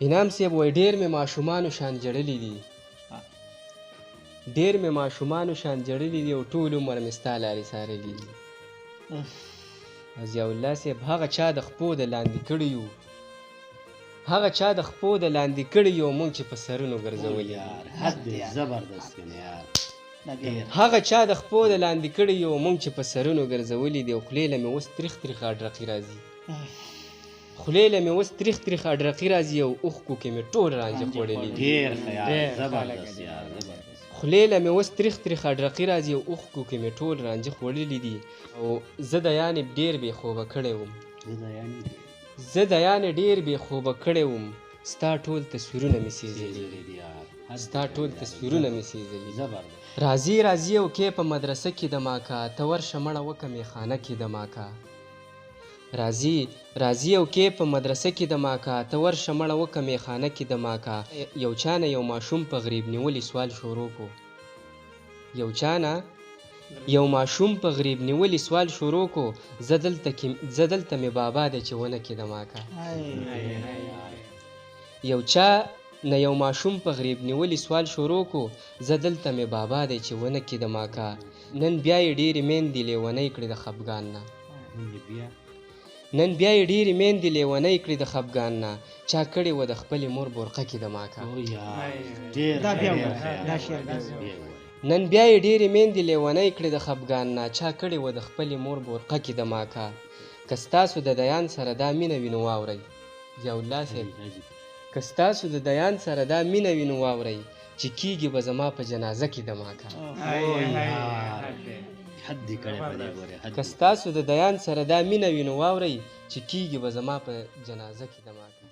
انعام صاحب وایي ډېر مې ماشومانو شان جړلي دي، ډېر مې ماشومانو شان جړلي دي او ټول عمر مې ستا لارې څارلي دي. ضیاء الله صاحب هغه چا د خپو د لاندې کړي یو، هغه چا د خپو د لاندې کړي یو موږ چې په سرونو ګرځولي، زبردست کنه یار. هغه چا د خپو د لاندې کړي یو موږ چې په سرونو ګرځولي دي. او خولې له مې اوس تریخ تریخ اډرقي راځي، خولې له مې اوس تریخ تریخ اډرقي راځي او اوښکو کې مې ټول رانجه خوړلي دي. ډېر ښه یار، زبردست یار، زبردست. خولې له مې اوس تریخ تریخ اډرقي راځي او اوښکو کې مې ټول رانجه خوړلي دي. او زه د یانې ډېر بې خوبه کړی وم، زه د یانې ډېر بې خوبه کړی وم، ستا ټول تصویرونه مې سېزلي، ستا ټول تصویرونه مې سېزلي. راځي راځي او کې په مدرسه کې د ماکا، ته ورشه مړه وکه میخانه کې د ماکا. راځي راځي او کې په مدرسه کې د ماکا، ته ورشه مړه وکه میخانه کې د ماکا. یو چا نه یو ماشوم په غریب نیولي سوال شروع کو، یو چا نه یو ماشوم په غریب نیولي سوال شروع کو، زه دلته مې بابا دی چې ونه کې د ماکا. یو چا نه یو ماشوم په غریب نیولي سوال شروع کو، زه دلته مې بابا دی چې ونه کې د ماکا. نن بیا یې ډېرې میندې لیونۍ کړې د خفګان نه، نن بیا یې ډېرې میندې لیونۍ کړې د خفګان نه، چا کړې وه د خپلې مور بورقه کې د ماکا. نن بیا یې ډېرې میندې لیونۍ کړې د خفګان نه، چا کړې وه د خپلې مور بورقه کې د ماکا. که ستاسو د دیان سره دا مینه وي نو واورئ، ضیاء الله صاحب که ستاسو د دیان سره دا مینه وي نو واورئ، چې کیږي به زما په جنازه کې د ماکا. که ستاسو د دیان سره دا مینه وي نو واورئ، چې کیږي به زما په جنازه کې د ماکا.